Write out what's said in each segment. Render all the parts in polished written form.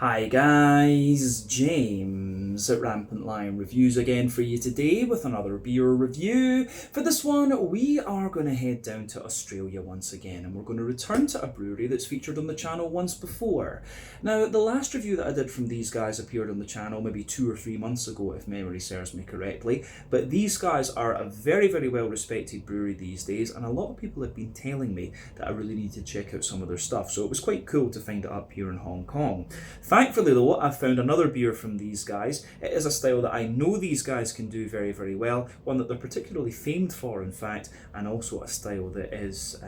Hi guys, James at Rampant Lion Reviews again for you today with another beer review. For this one, we are going to head down to Australia once again, and we're going to return to a brewery that's featured on the channel once before. Now, the last review that I did from these guys appeared on the channel maybe 2 or 3 months ago, if memory serves me correctly, but these guys are a very, very well respected brewery these days, and a lot of people have been telling me that I really need to check out some of their stuff, so it was quite cool to find it up here in Hong Kong. Thankfully though, I've found another beer from these guys. It is a style that I know these guys can do very, very well, one that they're particularly famed for in fact, and also a style that is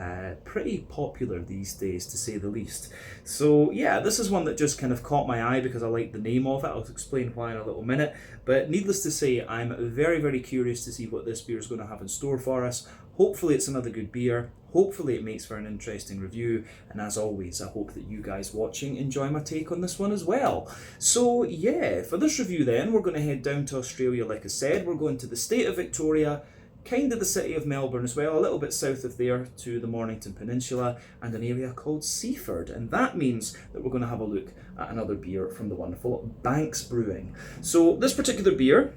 pretty popular these days to say the least. So yeah, this is one that just kind of caught my eye because I like the name of it. I'll explain why in a little minute, but needless to say, I'm very, very curious to see what this beer is going to have in store for us. Hopefully it's another good beer. Hopefully it makes for an interesting review, and as always, I hope that you guys watching enjoy my take on this one as well. So yeah, for this review then, we're going to head down to Australia like I said. We're going to the state of Victoria, kind of the city of Melbourne as well, a little bit south of there to the Mornington Peninsula, and an area called Seaford, and that means that we're going to have a look at another beer from the wonderful Banks Brewing. So this particular beer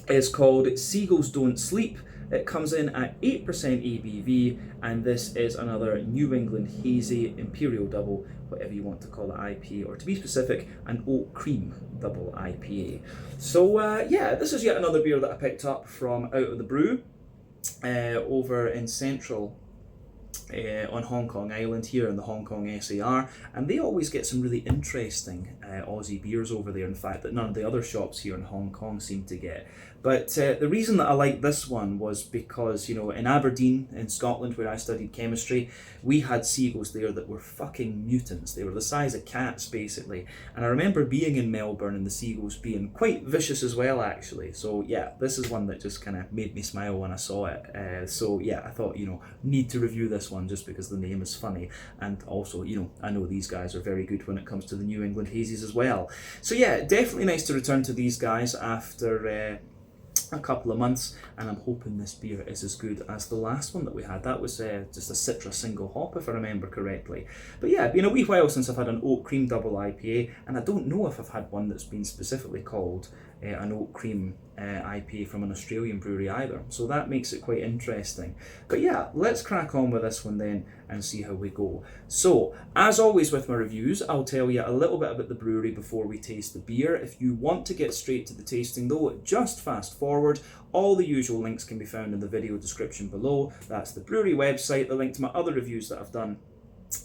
is called Seagulls Don't Sleep. It comes in at 8% ABV, and this is another New England Hazy Imperial Double, whatever you want to call it, IPA, or to be specific, an Oat Cream Double IPA. So yeah, this is yet another beer that I picked up from Out of the Brew over in Central on Hong Kong Island here in the Hong Kong SAR, and they always get some really interesting Aussie beers over there, in fact, that none of the other shops here in Hong Kong seem to get. But the reason that I like this one was because, you know, in Aberdeen in Scotland where I studied chemistry, we had seagulls there that were fucking mutants. They were the size of cats basically, and I remember being in Melbourne and the seagulls being quite vicious as well actually. So yeah, this is one that just kind of made me smile when I saw it. So yeah, I thought, you know, need to review this one just because the name is funny, and also, you know, I know these guys are very good when it comes to the New England Hazies as well. So yeah, definitely nice to return to these guys after a couple of months, and I'm hoping this beer is as good as the last one that we had. That was just a Citra single hop if I remember correctly. But yeah, been a wee while since I've had an Oat Cream Double IPA, and I don't know if I've had one that's been specifically called an Oat Cream IPA from an Australian brewery either, so that makes it quite interesting. But yeah, let's crack on with this one then and see how we go. So as always with my reviews, I'll tell you a little bit about the brewery before we taste the beer. If you want to get straight to the tasting though, just fast forward. All the usual links can be found in the video description below. That's the brewery website, the link to my other reviews that I've done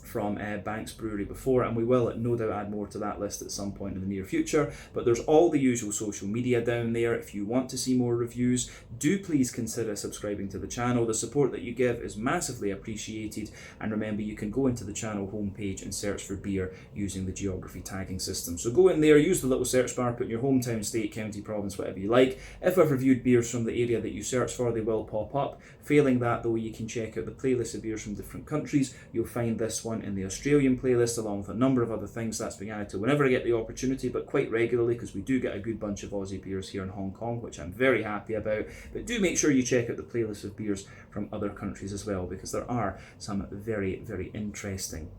from Banks Brewery before, and we will no doubt add more to that list at some point in the near future. But there's all the usual social media down there. If you want to see more reviews, do please consider subscribing to the channel. The support that you give is massively appreciated, and remember, you can go into the channel homepage and search for beer using the geography tagging system. So go in there, use the little search bar, put in your hometown, state, county, province, whatever you like. If I've reviewed beers from the area that you search for, they will pop up. Failing that though, you can check out the playlist of beers from different countries. You'll find this one in the Australian playlist along with a number of other things. That's being added to whenever I get the opportunity, but quite regularly, because we do get a good bunch of Aussie beers here in Hong Kong, which I'm very happy about. But do make sure you check out the playlist of beers from other countries as well, because there are some very, very interesting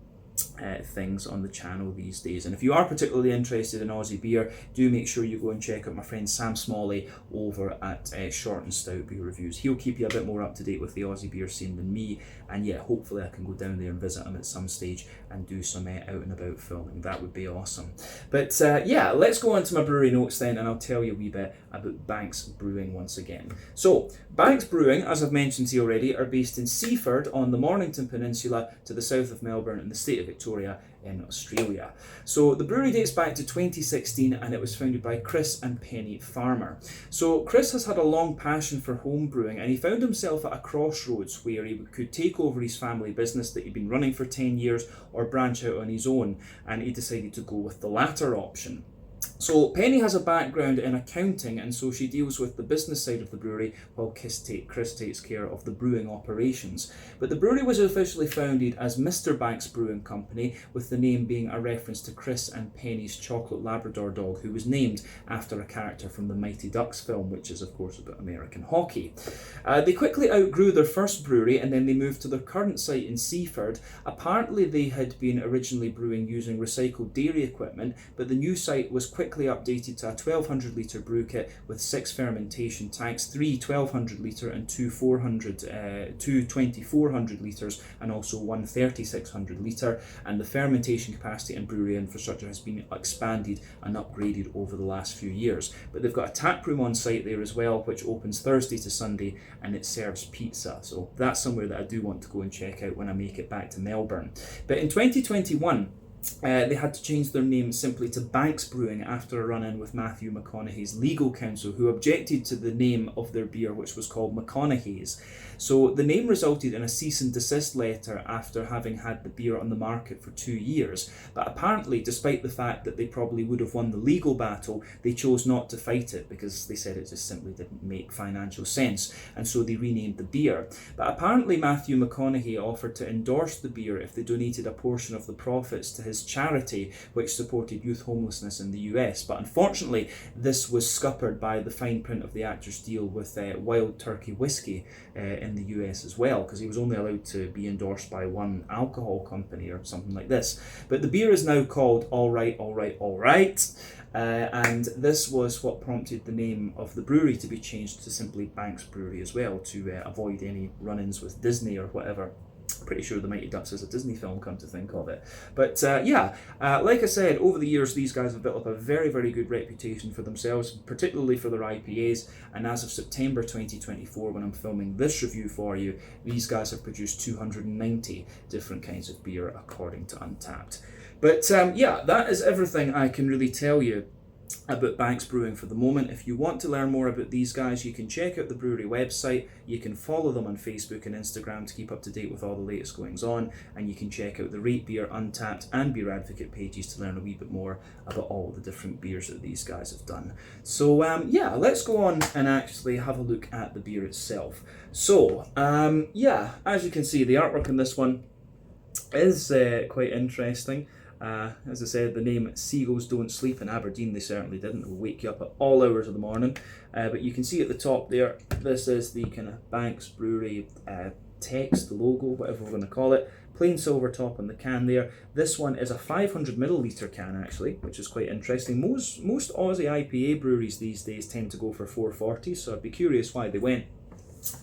things on the channel these days. And if you are particularly interested in Aussie beer, do make sure you go and check out my friend Sam Smalley over at Short and Stout Beer Reviews. He'll keep you a bit more up to date with the Aussie beer scene than me, and yeah, hopefully I can go down there and visit him at some stage and do some out and about filming. That would be awesome. But yeah, let's go on to my brewery notes then, and I'll tell you a wee bit about Banks Brewing once again. So Banks Brewing, as I've mentioned to you already, are based in Seaford on the Mornington Peninsula to the south of Melbourne in the state of Victoria in Australia. So the brewery dates back to 2016, and it was founded by Chris and Penny Farmer. So Chris has had a long passion for home brewing, and he found himself at a crossroads where he could take over his family business that he'd been running for 10 years or branch out on his own, and he decided to go with the latter option. So Penny has a background in accounting, and so she deals with the business side of the brewery, while Chris takes care of the brewing operations. But the brewery was officially founded as Mr. Banks Brewing Company, with the name being a reference to Chris and Penny's chocolate Labrador dog, who was named after a character from the Mighty Ducks film, which is of course about American hockey. They quickly outgrew their first brewery, and then they moved to their current site in Seaford. Apparently they had been originally brewing using recycled dairy equipment, but the new site was quickly updated to a 1200 litre brew kit with 6 fermentation tanks, 3 1200 litre and 2 2400 litres, and also 1 3600 litre, and the fermentation capacity and brewery infrastructure has been expanded and upgraded over the last few years. But they've got a tap room on site there as well, which opens Thursday to Sunday, and it serves pizza, so that's somewhere that I do want to go and check out when I make it back to Melbourne. But in 2021 they had to change their name simply to Banks Brewing after a run-in with Matthew McConaughey's legal counsel, who objected to the name of their beer, which was called McConaughey's. So the name resulted in a cease and desist letter after having had the beer on the market for 2 years. But apparently, despite the fact that they probably would have won the legal battle, they chose not to fight it because they said it just simply didn't make financial sense, and so they renamed the beer. But apparently Matthew McConaughey offered to endorse the beer if they donated a portion of the profits to his charity, which supported youth homelessness in the US. But unfortunately, this was scuppered by the fine print of the actor's deal with Wild Turkey Whiskey in the US as well, because he was only allowed to be endorsed by one alcohol company or something like this. But the beer is now called All Right, All Right, All Right. And this was what prompted the name of the brewery to be changed to simply Banks Brewery as well, to avoid any run-ins with Disney or whatever. Pretty sure the Mighty Ducks is a Disney film, come to think of it. But like I said, over the years these guys have built up a very, very good reputation for themselves, particularly for their IPAs, and as of September 2024, when I'm filming this review for you, these guys have produced 290 different kinds of beer according to Untappd. But that is everything I can really tell you about Banks Brewing for the moment. If you want to learn more about these guys, you can check out the brewery website, you can follow them on Facebook and Instagram to keep up to date with all the latest goings on, and you can check out the Rate Beer, Untappd and Beer Advocate pages to learn a wee bit more about all the different beers that these guys have done. So let's go on and actually have a look at the beer itself. So as you can see, the artwork in this one is quite interesting. As I said, the name Seagulls Don't Sleep in Aberdeen, they certainly didn't. It will wake you up at all hours of the morning. But you can see at the top there, this is the kind of Banks Brewery text, the logo, whatever we're going to call it. Plain silver top on the can there. This one is a 500 milliliter can actually, which is quite interesting. Most Aussie IPA breweries these days tend to go for 440, so I'd be curious why they went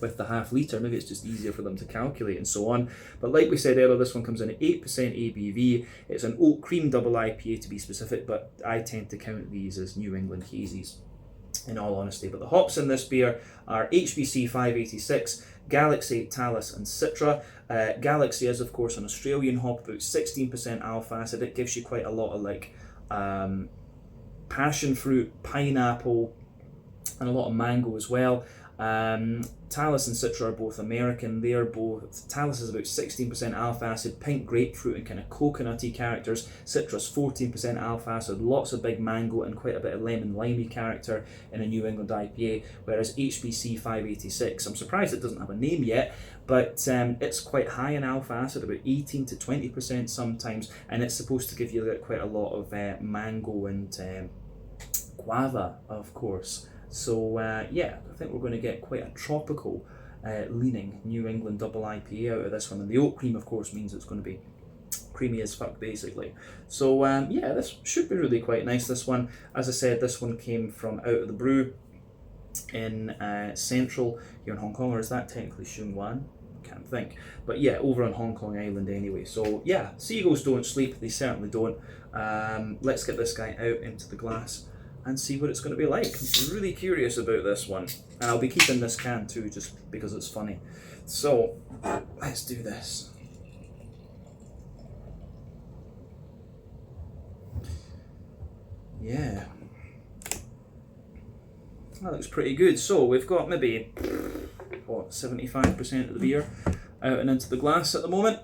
with the half litre. Maybe it's just easier for them to calculate and so on. But like we said earlier, this one comes in at 8% ABV. It's an oat cream double IPA to be specific, but I tend to count these as New England hazies in all honesty. But the hops in this beer are HBC 586, Galaxy, Talus and Citra. Galaxy is of course an Australian hop, about 16% alpha acid. It gives you quite a lot of like passion fruit, pineapple and a lot of mango as well. Talus and Citra are both American. They're both, Talus is about 16% alpha acid, pink grapefruit and kind of coconutty characters. Citra's 14% alpha acid, lots of big mango and quite a bit of lemon limey character in a New England IPA, whereas HBC 586, I'm surprised it doesn't have a name yet, but it's quite high in alpha acid, about 18 to 20% sometimes, and it's supposed to give you quite a lot of mango and guava, of course. So I think we're going to get quite a tropical leaning New England double IPA out of this one. And the oat cream, of course, means it's going to be creamy as fuck, basically. So this should be really quite nice, this one. As I said, this one came from Out of the Brew in Central here in Hong Kong, or is that technically Shunwan? Can't think. But yeah, over on Hong Kong Island anyway. So yeah, Seagulls don't sleep, they certainly don't. Let's get this guy out into the glass and see what it's going to be like. I'm really curious about this one. And I'll be keeping this can too, just because it's funny. So, let's do this. Yeah. That looks pretty good. So, we've got maybe, 75% of the beer out and into the glass at the moment.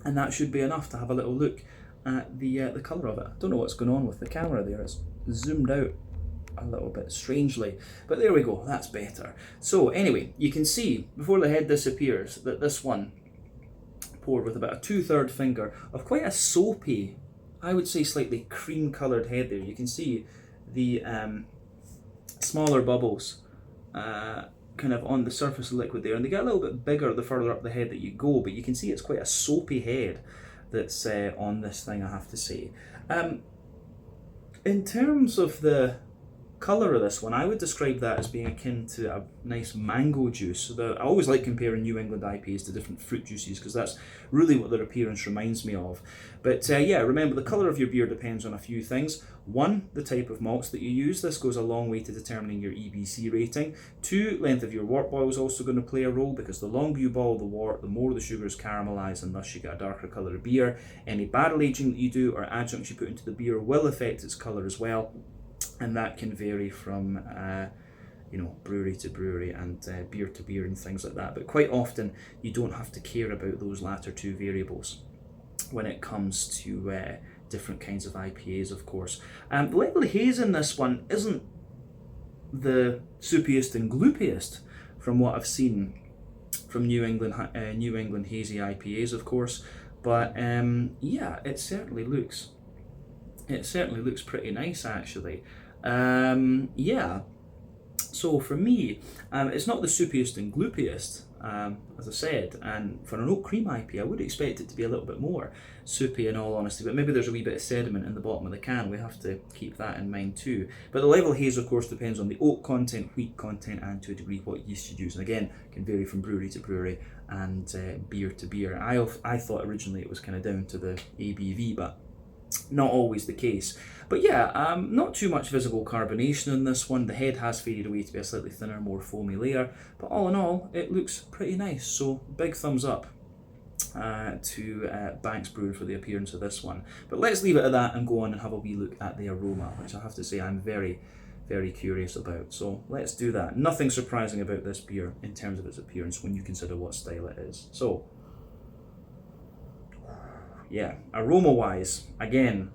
And that should be enough to have a little look at the colour of it. I don't know what's going on with the camera there. It's zoomed out a little bit strangely, but there we go, that's better. So anyway, you can see before the head disappears that this one poured with about a 2/3 finger of quite a soapy, I would say slightly cream coloured head there. You can see the smaller bubbles kind of on the surface of the liquid there, and they get a little bit bigger the further up the head that you go, but you can see it's quite a soapy head that's on this thing, I have to say. In terms of the colour of this one, I would describe that as being akin to a nice mango juice. I always like comparing New England IPAs to different fruit juices because that's really what their appearance reminds me of. But yeah, remember the colour of your beer depends on a few things. One, the type of malts that you use. This goes a long way to determining your EBC rating. Two, length of your wort boil is also going to play a role because the longer you boil the wort, the more the sugars caramelise and thus you get a darker colour of beer. Any barrel aging that you do or adjuncts you put into the beer will affect its colour as well. And that can vary from brewery to brewery and beer to beer and things like that. But quite often you don't have to care about those latter two variables when it comes to different kinds of IPAs, of course. The level of haze in this one isn't the soupiest and gloopiest from what I've seen from New England hazy IPAs, of course. But yeah, it certainly looks pretty nice, actually. Yeah, so for me, it's not the soupiest and gloopiest, as I said, and for an oat cream IPA I would expect it to be a little bit more soupy in all honesty, but maybe there's a wee bit of sediment in the bottom of the can. We have to keep that in mind too. But the level of haze, of course, depends on the oat content, wheat content, and to a degree what yeast you use, and again can vary from brewery to brewery and beer to beer. I thought originally it was kind of down to the ABV, but not always the case. But yeah, not too much visible carbonation in this one. The head has faded away to be a slightly thinner, more foamy layer, but all in all it looks pretty nice, so big thumbs up to Banks Brewing for the appearance of this one. But let's leave it at that and go on and have a wee look at the aroma, which I have to say I'm very, very curious about. So let's do that. Nothing surprising about this beer in terms of its appearance when you consider what style it is. So yeah, aroma wise, again,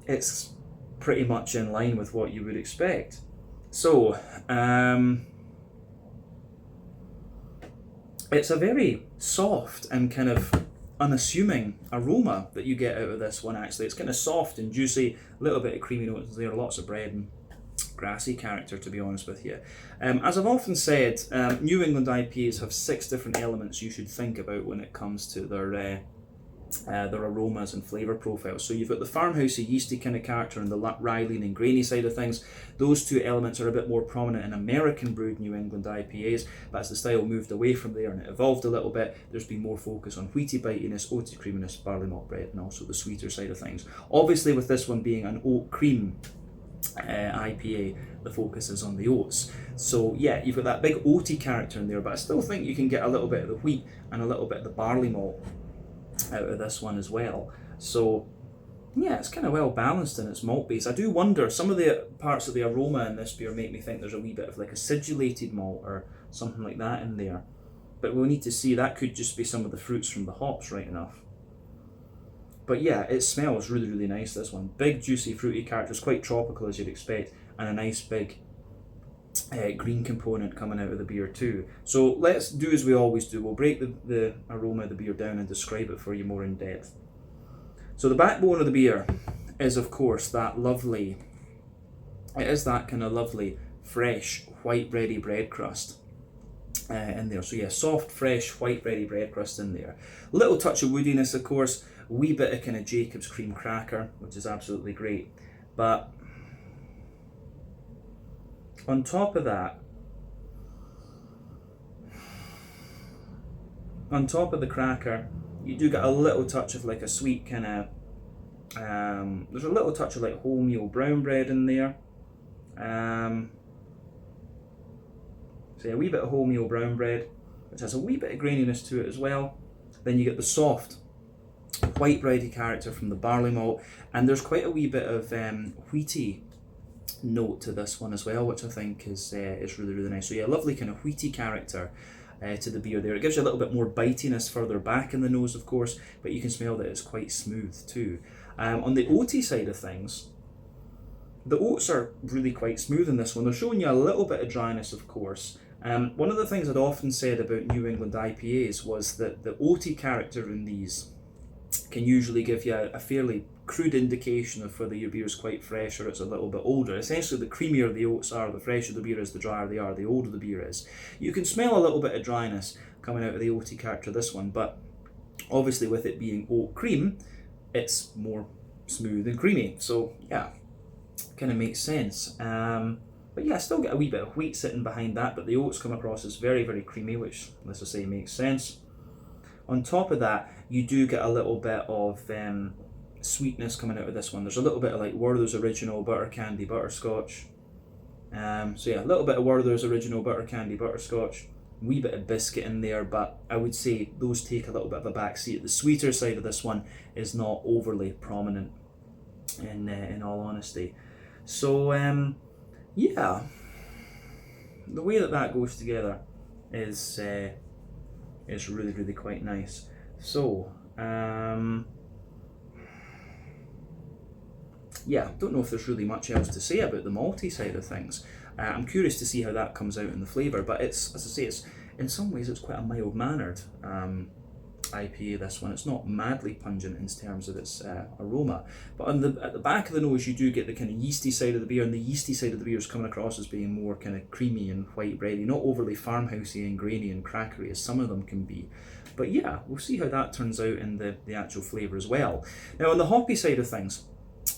it's pretty much in line with what you would expect. So it's a very soft and kind of unassuming aroma that you get out of this one. Actually, it's kind of soft and juicy, a little bit of creamy notes there, lots of bread and grassy character, to be honest with you. As I've often said, New England IPAs have 6 different elements you should think about when it comes to their aromas and flavour profiles. So you've got the farmhousey, yeasty kind of character and the rye lean and grainy side of things. Those 2 elements are a bit more prominent in American brewed New England IPAs, but as the style moved away from there and it evolved a little bit, there's been more focus on wheaty bitiness, oaty creaminess, barley malt bread, and also the sweeter side of things. Obviously with this one being an oat cream IPA, the focus is on the oats. So yeah, you've got that big oaty character in there, but I still think you can get a little bit of the wheat and a little bit of the barley malt out of this one as well. So yeah, it's kind of well balanced in its malt base. I do wonder, some of the parts of the aroma in this beer make me think there's a wee bit of like acidulated malt or something like that in there, but we'll need to see. That could just be some of the fruits from the hops, right enough. But yeah, it smells really, really nice, this one. Big juicy fruity characters, quite tropical as you'd expect, and a nice big green component coming out of the beer too. So let's do as we always do. We'll break the aroma of the beer down and describe it for you more in depth. So the backbone of the beer is, of course, that kind of lovely, fresh, white bready bread crust in there. So yeah, soft, fresh, white bready bread crust in there. Little touch of woodiness, of course, a wee bit of kind of Jacob's cream cracker, which is absolutely great. But on top of that, on top of the cracker, you do get a little touch of like a sweet kind of, there's a little touch of like wholemeal brown bread in there. So yeah, a wee bit of wholemeal brown bread, which has a wee bit of graininess to it as well. Then you get the soft, white bready character from the barley malt, and there's quite a wee bit of wheaty note to this one as well, which I think is really, really nice. So yeah, lovely kind of wheaty character to the beer there. It gives you a little bit more bitiness further back in the nose, of course, but you can smell that it's quite smooth too. On the oaty side of things, the oats are really quite smooth in this one. They're showing you a little bit of dryness, of course. One of the things I'd often said about New England IPAs was that the oaty character in these can usually give you a fairly crude indication of whether your beer is quite fresh or it's a little bit older. Essentially, the creamier the oats are, the fresher the beer is, the drier they are, the older the beer is. You can smell a little bit of dryness coming out of the oaty character of this one, but obviously with it being oat cream, it's more smooth and creamy. So yeah, kind of makes sense. But yeah, I still get a wee bit of wheat sitting behind that, but the oats come across as very, very creamy, which, let's just say, makes sense. On top of that, you do get a little bit of sweetness coming out of this one. There's a little bit of like Werther's Original Butter Candy Butterscotch. So yeah, a little bit of Werther's Original Butter Candy Butterscotch. Wee bit of biscuit in there, but I would say those take a little bit of a back seat. The sweeter side of this one is not overly prominent, in all honesty. So yeah, the way that goes together is really, really quite nice. So yeah, don't know if there's really much else to say about the malty side of things. I'm curious to see how that comes out in the flavour, but it's, as I say, it's in some ways it's quite a mild-mannered IPA, this one. It's not madly pungent in terms of its aroma, but at the back of the nose you do get the kind of yeasty side of the beer, and the yeasty side of the beer is coming across as being more kind of creamy and white bready, not overly farmhousey and grainy and crackery as some of them can be. But yeah, we'll see how that turns out in the actual flavour as well. Now on the hoppy side of things,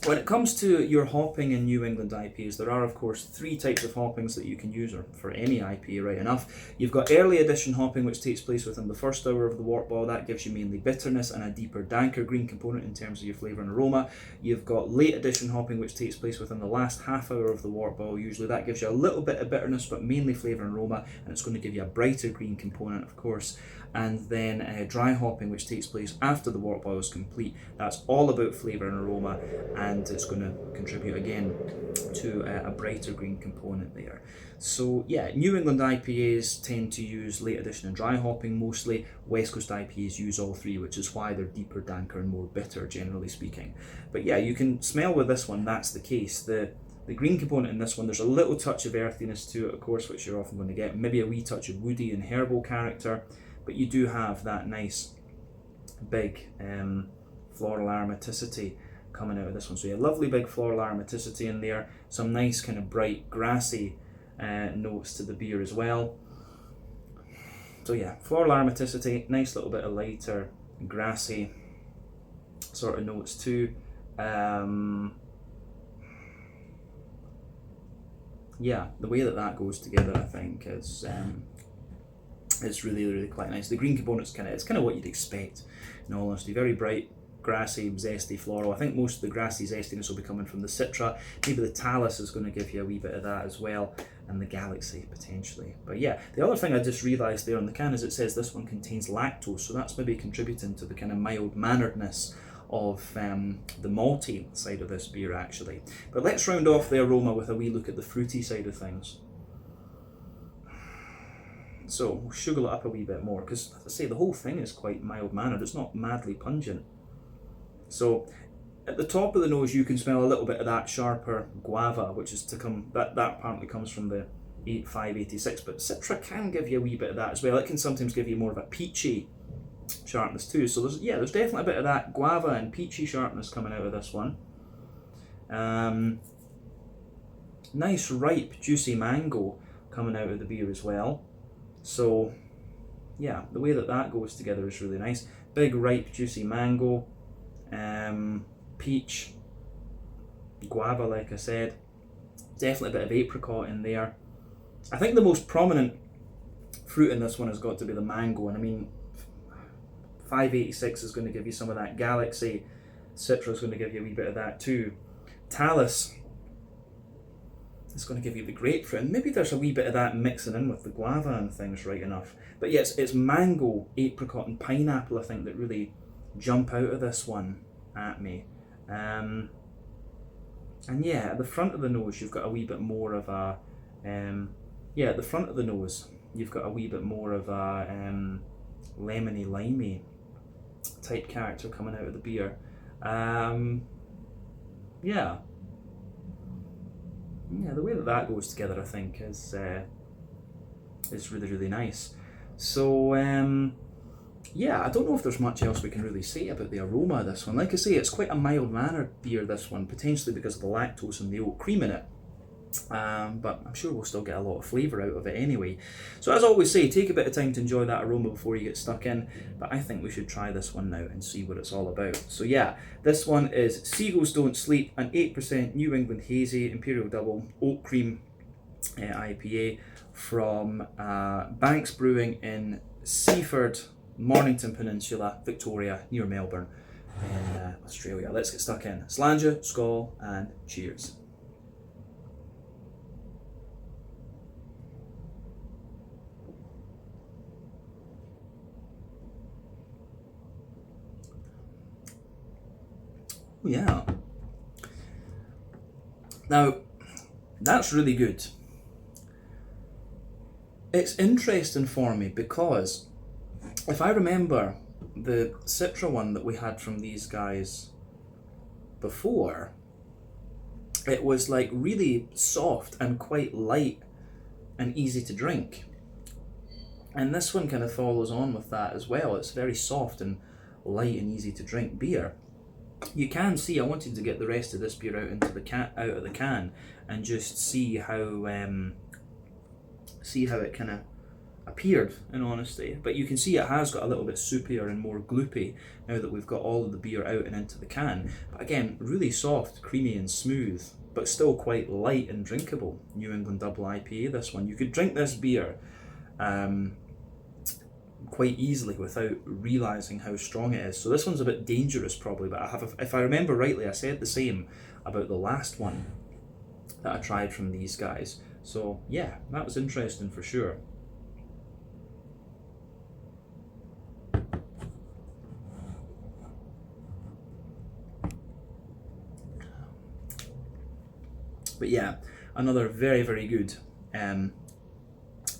when it comes to your hopping in New England IPAs, there are of course three types of hoppings that you can use, or for any IPA right enough. You've got early edition hopping, which takes place within the first hour of the wort boil. That gives you mainly bitterness and a deeper, danker green component in terms of your flavour and aroma. You've got late edition hopping, which takes place within the last half hour of the wort boil. Usually that gives you a little bit of bitterness, but mainly flavour and aroma, and it's going to give you a brighter green component, of course. And then dry hopping, which takes place after the wort boil is complete. That's all about flavour and aroma, and it's going to contribute again to a brighter green component there. So yeah, New England IPAs tend to use late edition and dry hopping mostly. West Coast IPAs use all three, which is why they're deeper, danker and more bitter, generally speaking. But yeah, you can smell with this one that's the case. The green component in this one, there's a little touch of earthiness to it, of course, which you're often going to get. Maybe a wee touch of woody and herbal character, but you do have that nice big floral aromaticity coming out of this one. So you have lovely big floral aromaticity in there, some nice kind of bright grassy notes to the beer as well. So yeah, floral aromaticity, nice little bit of lighter grassy sort of notes too. Yeah, the way that goes together, I think, is it's really, really quite nice. The green component's kind of what you'd expect, in all honesty. Very bright, grassy, zesty, floral. I think most of the grassy zestiness will be coming from the citra. Maybe the talus is going to give you a wee bit of that as well, and the galaxy potentially. But yeah, the other thing I just realised there on the can is it says this one contains lactose, so that's maybe contributing to the kind of mild-manneredness of the malty side of this beer actually. But let's round off the aroma with a wee look at the fruity side of things. So we'll sugar it up a wee bit more, because as I say, the whole thing is quite mild-mannered. It's not madly pungent. So at the top of the nose you can smell a little bit of that sharper guava, which is to come, that apparently comes from the 586, but citra can give you a wee bit of that as well. It can sometimes give you more of a peachy sharpness too. So there's definitely a bit of that guava and peachy sharpness coming out of this one. Nice ripe juicy mango coming out of the beer as well. So yeah, the way that goes together is really nice. Big ripe juicy mango, peach, guava, like I said. Definitely a bit of apricot in there. I think the most prominent fruit in this one has got to be the mango, and I mean 586 is going to give you some of that galaxy. Citra is going to give you a wee bit of that too. Talus is going to give you the grapefruit, and maybe there's a wee bit of that mixing in with the guava and things right enough. But yes, it's mango, apricot and pineapple I think that really jump out of this one at me. And yeah, at the front of the nose you've got a wee bit more of a, yeah, at the front of the nose you've got a wee bit more of a lemony, limey type character coming out of the beer. Yeah, the way that goes together, I think, is really, really nice. So yeah, I don't know if there's much else we can really say about the aroma of this one. Like I say, it's quite a mild-mannered beer, this one, potentially because of the lactose and the oat cream in it. But I'm sure we'll still get a lot of flavour out of it anyway. So as I always say, take a bit of time to enjoy that aroma before you get stuck in, but I think we should try this one now and see what it's all about. So yeah, this one is Seagulls Don't Sleep, an 8% New England Hazy Imperial Double Oat Cream IPA from Banks Brewing in Seaford, Mornington Peninsula, Victoria, near Melbourne in Australia. Let's get stuck in. Slàinte, skål, and cheers. Yeah. Now, that's really good. It's interesting for me because if I remember the Citra one that we had from these guys before, it was like really soft and quite light and easy to drink. And this one kind of follows on with that as well. It's very soft and light and easy to drink beer. You can see, I wanted to get the rest of this beer out into the out of the can and just see how it kind of appeared, in honesty. But you can see it has got a little bit soupier and more gloopy now that we've got all of the beer out and into the can. But again, really soft, creamy and smooth, but still quite light and drinkable. New England Double IPA, this one. You could drink this beer quite easily without realising how strong it is. So this one's a bit dangerous probably, but if I remember rightly, I said the same about the last one that I tried from these guys. So yeah, that was interesting for sure. But yeah, another very, very good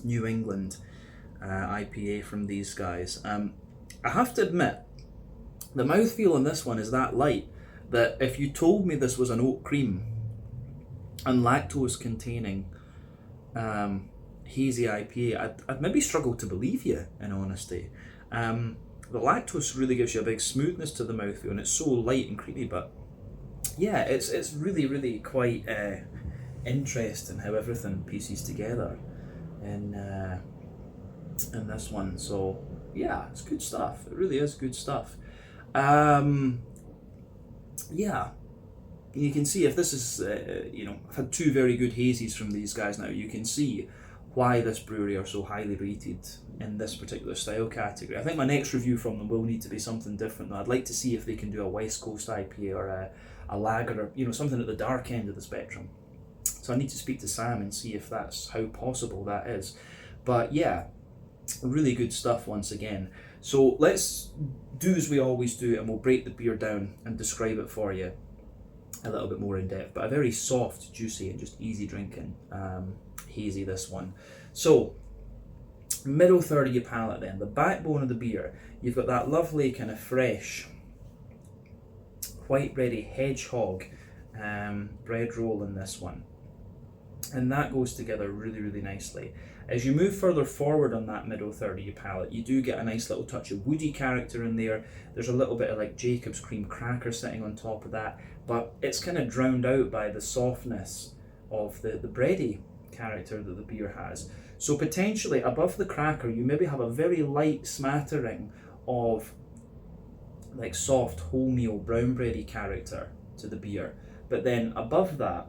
New England IPA from these guys. I have to admit, the mouthfeel on this one is that light that if you told me this was an oat cream and lactose containing hazy IPA, I'd maybe struggle to believe you, in honesty. The lactose really gives you a big smoothness to the mouthfeel, and it's so light and creamy, but yeah, it's really, really quite interesting how everything pieces together in this one. So yeah, it's good stuff. It really is good stuff. Yeah, you can see if this is, I've had two very good hazies from these guys now. You can see why this brewery are so highly rated in this particular style category. I think my next review from them will need to be something different. I'd like to see if they can do a West Coast IPA or a lager, or something at the dark end of the spectrum. So I need to speak to Sam and see if that's how possible that is. But yeah, really good stuff once again. So let's do as we always do, and we'll break the beer down and describe it for you a little bit more in depth. But a very soft, juicy, and just easy drinking hazy, this one. So middle third of your palate then, the backbone of the beer, you've got that lovely kind of fresh, white bready hedgehog bread roll in this one. And that goes together really, really nicely. As you move further forward on that middle third of your palate, you do get a nice little touch of woody character in there. There's a little bit of like Jacob's cream cracker sitting on top of that, but it's kind of drowned out by the softness of the bready character that the beer has. So potentially above the cracker, you maybe have a very light smattering of like soft wholemeal brown bready character to the beer. But then above that,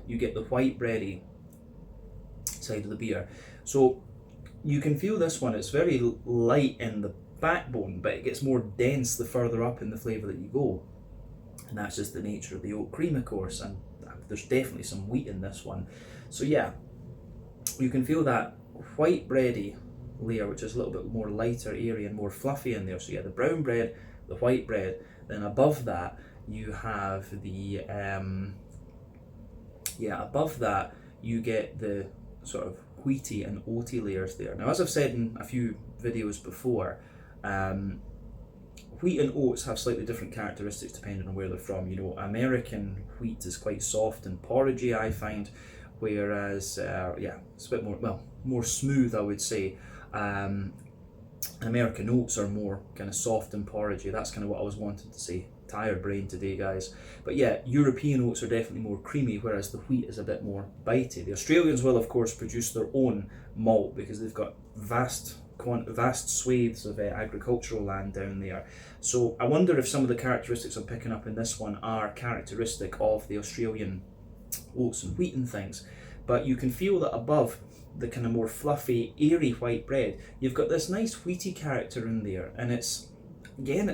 you get the white bready side of the beer. So you can feel this one, it's very light in the backbone, but it gets more dense the further up in the flavour that you go. And that's just the nature of the oat cream, of course, and there's definitely some wheat in this one. So yeah, you can feel that white bready layer, which is a little bit more lighter, airy and more fluffy in there. So yeah, the brown bread, the white bread, Then above that you have the above that you get the sort of wheaty and oaty layers there. Now, as I've said in a few videos before, wheat and oats have slightly different characteristics depending on where they're from. You know, American wheat is quite soft and porridgey, I find, whereas it's a bit more smooth, I would say. American oats are more kind of soft and porridgey. That's kind of what I was wanting to say. Tired brain today, guys. But yeah, European oats are definitely more creamy, whereas the wheat is a bit more bitey. The Australians will, of course, produce their own malt because they've got vast swathes of agricultural land down there. So I wonder if some of the characteristics I'm picking up in this one are characteristic of the Australian oats and wheat and things. But you can feel that above the kind of more fluffy, airy white bread, you've got this nice wheaty character in there, and it's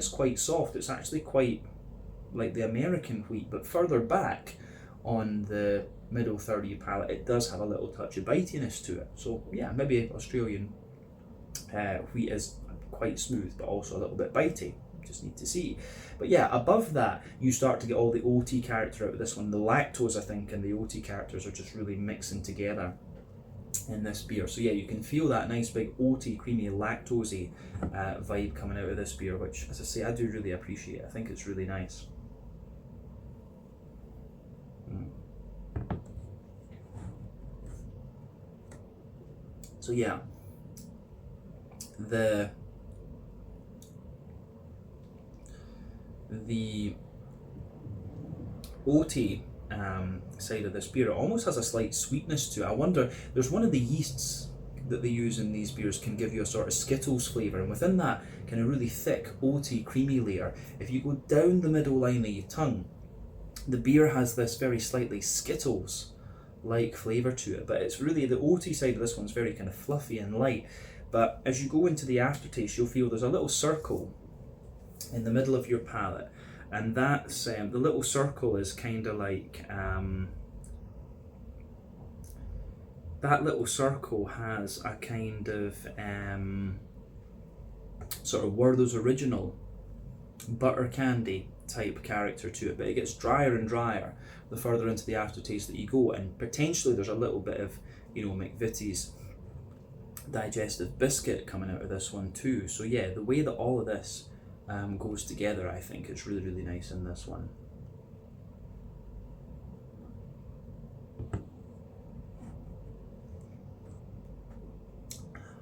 quite soft. It's actually quite like the American wheat, but further back on the middle third of your palate, it does have a little touch of bitiness to it. So yeah, maybe Australian wheat is quite smooth, but also a little bit bitey. Just need to see. But yeah, above that, you start to get all the oaty character out of this one. The lactose, I think, and the oaty characters are just really mixing together in this beer. So yeah, you can feel that nice big oaty, creamy, lactosey vibe coming out of this beer, which, as I say, I do really appreciate. I think it's really nice. So yeah, the oaty side of this beer, it almost has a slight sweetness to it. I wonder, there's one of the yeasts that they use in these beers can give you a sort of Skittles flavour, and within that kind of really thick, oaty, creamy layer, if you go down the middle line of your tongue, the beer has this very slightly Skittles-like flavour to it, but it's really, the oaty side of this one's very kind of fluffy and light, but as you go into the aftertaste, you'll feel there's a little circle in the middle of your palate, and that's the little circle is kind of like that little circle has a kind of sort of Werther's Original butter candy type character to it, but it gets drier and drier the further into the aftertaste that you go, and potentially there's a little bit of, you know, McVitie's digestive biscuit coming out of this one too. So yeah, the way that all of this goes together, I think it's really, really nice in this one.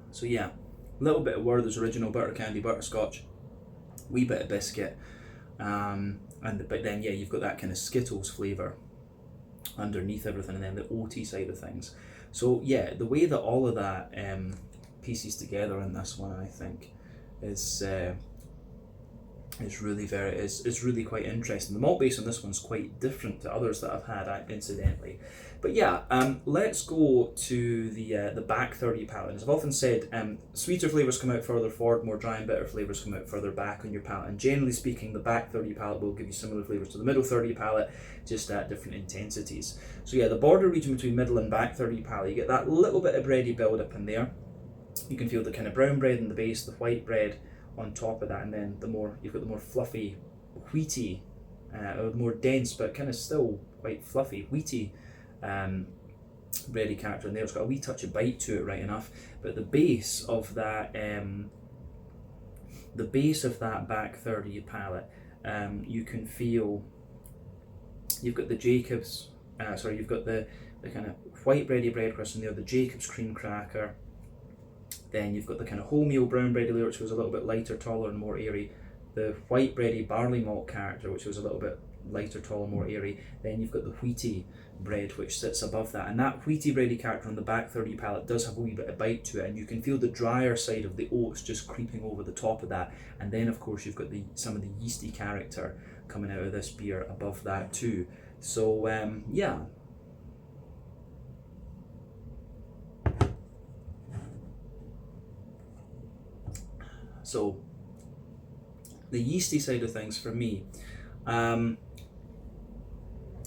So yeah, a little bit of Werther's Original butter candy, butterscotch, wee bit of biscuit, but then yeah, you've got that kind of Skittles flavour underneath everything, and then the oaty side of things. So yeah, the way that all of that pieces together in this one, I think, is really quite interesting. The malt base on this one's quite different to others that I've had, incidentally. But yeah, let's go to the back third of your palate. As I've often said, sweeter flavours come out further forward, more dry and bitter flavours come out further back on your palate. And generally speaking, the back third of your palate will give you similar flavours to the middle third of your palate, just at different intensities. So yeah, the border region between middle and back third of your palate, you get that little bit of bready build up in there. You can feel the kind of brown bread in the base, the white bread on top of that, and then you've got the more fluffy, wheaty, or more dense but kind of still quite fluffy, wheaty bready character in there. It's got a wee touch of bite to it, right enough, but the base of that back third of your palate, you can feel you've got the Jacobs, you've got the kind of white bready bread crust in there, the Jacobs cream cracker. Then you've got the kind of wholemeal brown bready layer, which was a little bit lighter, taller, and more airy. The white bready barley malt character, which was a little bit lighter, taller, more airy. Then you've got the wheaty bread, which sits above that. And that wheaty bready character on the back third of your palate does have a wee bit of bite to it, and you can feel the drier side of the oats just creeping over the top of that. And then, of course, you've got some of the yeasty character coming out of this beer above that too. So yeah. So the yeasty side of things for me,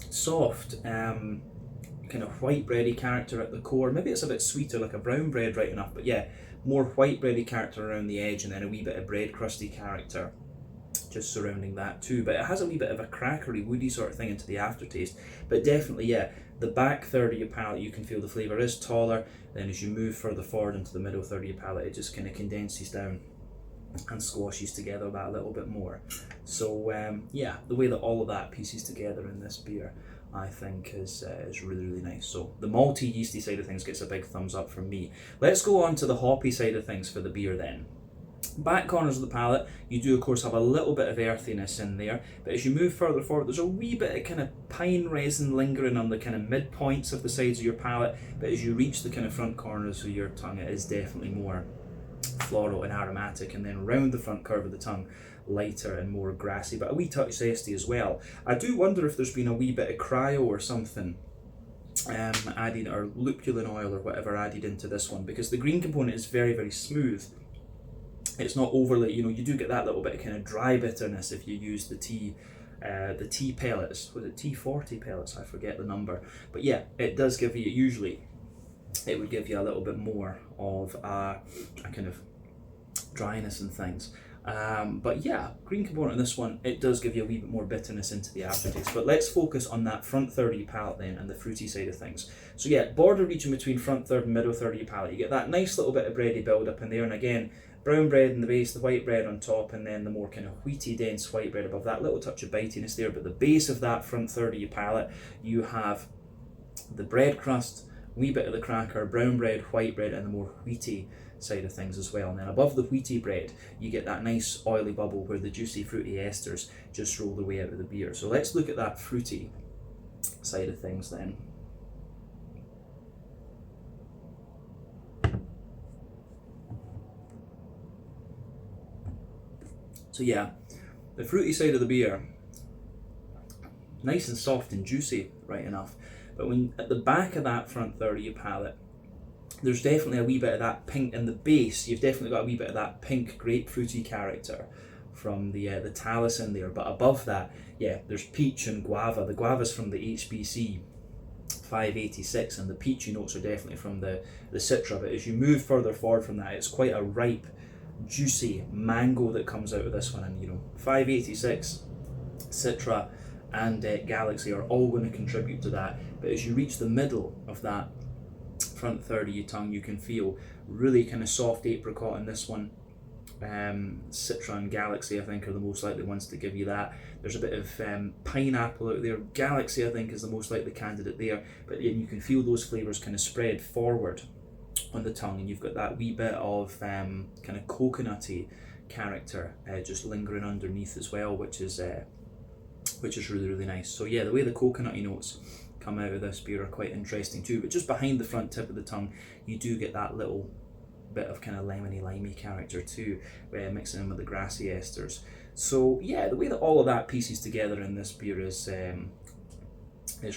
soft, kind of white bready character at the core. Maybe it's a bit sweeter, like a brown bread, right enough, but yeah, more white bready character around the edge, and then a wee bit of bread crusty character just surrounding that too. But it has a wee bit of a crackery, woody sort of thing into the aftertaste. But definitely, yeah, the back third of your palate, you can feel the flavour is taller. Then as you move further forward into the middle third of your palate, it just kind of condenses down and squashes together that a little bit more. So yeah, the way that all of that pieces together in this beer, I think is really, really nice. So the malty, yeasty side of things gets a big thumbs up from me. Let's go on to the hoppy side of things for the beer then. Back corners of the palate, you do of course have a little bit of earthiness in there, but as you move further forward, there's a wee bit of kind of pine resin lingering on the kind of midpoints of the sides of your palate, but as you reach the kind of front corners of your tongue, it is definitely more floral and aromatic, and then round the front curve of the tongue, lighter and more grassy, but a wee touch zesty as well. I do wonder if there's been a wee bit of cryo or something added, or lupulin oil or whatever added into this one, because the green component is very, very smooth. It's not overly, you know, you do get that little bit of kind of dry bitterness if you use the tea pellets. Was it T40 pellets? I forget the number. But yeah, it does give you, usually it would give you a little bit more of a kind of dryness and things. But yeah, green component in this one, it does give you a wee bit more bitterness into the aftertaste. But let's focus on that front third of your palate then, and the fruity side of things. So yeah, border region between front third and middle third of your palate, you get that nice little bit of bready build up in there, and again, brown bread in the base, the white bread on top, and then the more kind of wheaty, dense white bread above that. Little touch of bitiness there, but the base of that front third of your palate, you have the bread crust, wee bit of the cracker, brown bread, white bread, and the more wheaty side of things as well. And then above the wheaty bread, you get that nice oily bubble where the juicy fruity esters just roll their way out of the beer. So let's look at that fruity side of things then. So yeah, the fruity side of the beer, nice and soft and juicy, right enough. But when at the back of that front third of your palate, there's definitely a wee bit of that pink in the base. You've definitely got a wee bit of that pink grapefruity character from the talus in there. But above that, yeah, there's peach and guava. The guava's from the HBC 586, and the peachy notes are definitely from the Citra. But as you move further forward from that, it's quite a ripe, juicy mango that comes out of this one. And you know, 586, Citra, and Galaxy are all going to contribute to that. But as you reach the middle of that front third of your tongue, you can feel really kind of soft apricot in this one. Citra and Galaxy, I think, are the most likely ones to give you that. There's a bit of pineapple out there. Galaxy, I think, is the most likely candidate there. But you can feel those flavours kind of spread forward on the tongue, and you've got that wee bit of kind of coconutty character just lingering underneath as well, which is really, really nice. So yeah, the way the coconutty notes come out of this beer are quite interesting too. But just behind the front tip of the tongue, you do get that little bit of kind of lemony, limey character too, mixing in with the grassy esters. So yeah, the way that all of that pieces together in this beer is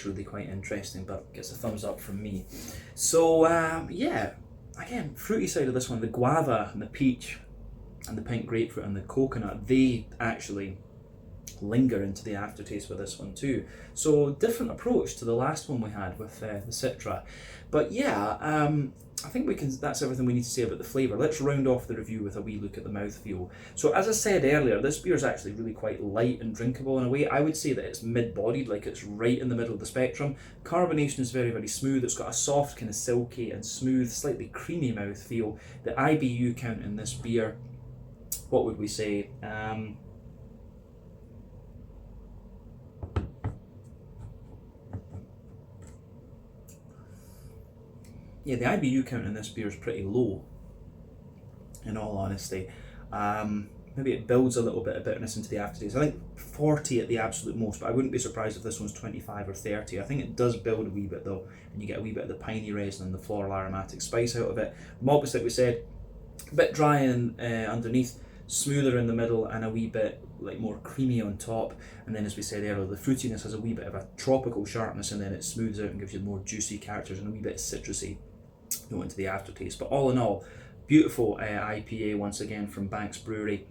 really quite interesting, but gets a thumbs up from me. So yeah, again, fruity side of this one, the guava and the peach and the pink grapefruit and the coconut, they actually linger into the aftertaste with this one too. So different approach to the last one we had with the Citra. But yeah, I think that's everything we need to say about the flavour. Let's round off the review with a wee look at the mouthfeel. So as I said earlier, this beer is actually really quite light and drinkable in a way. I would say that it's mid-bodied, like it's right in the middle of the spectrum. Carbonation is very, very smooth. It's got a soft, kind of silky and smooth, slightly creamy mouthfeel. The IBU count in this beer, what would we say? Yeah, the IBU count in this beer is pretty low, in all honesty. Maybe it builds a little bit of bitterness into the aftertaste. I think 40 at the absolute most, but I wouldn't be surprised if this one's 25 or 30. I think it does build a wee bit though, and you get a wee bit of the piney resin and the floral aromatic spice out of it. Maltness, like we said, a bit dry and underneath, smoother in the middle, and a wee bit like more creamy on top. And then, as we said earlier, the fruitiness has a wee bit of a tropical sharpness, and then it smooths out and gives you more juicy characters and a wee bit citrusy into the aftertaste. But all in all, beautiful IPA once again from Banks Brewery.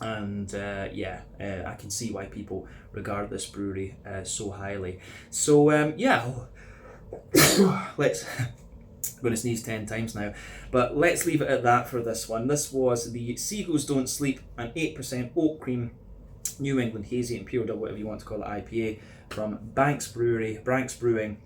And yeah, I can see why people regard this brewery so highly. So yeah, let's I'm going to sneeze 10 times now, but let's leave it at that for this one. This was the Seagulls Don't Sleep, an 8% oat cream New England Hazy Imperial Double, whatever you want to call it, IPA from Banks Brewing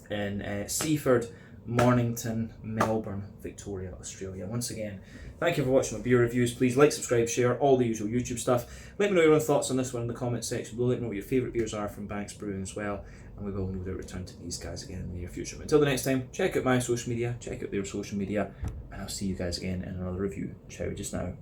in Seaford, Mornington, Melbourne, Victoria, Australia. Once again, thank you for watching my beer reviews. Please like, subscribe, share, all the usual YouTube stuff. Let me know your own thoughts on this one in the comment section below. Let me know what your favourite beers are from Banks Brewing as well. And we will no doubt return to these guys again in the near future. But until the next time, check out my social media, check out their social media, and I'll see you guys again in another review. Ciao just now.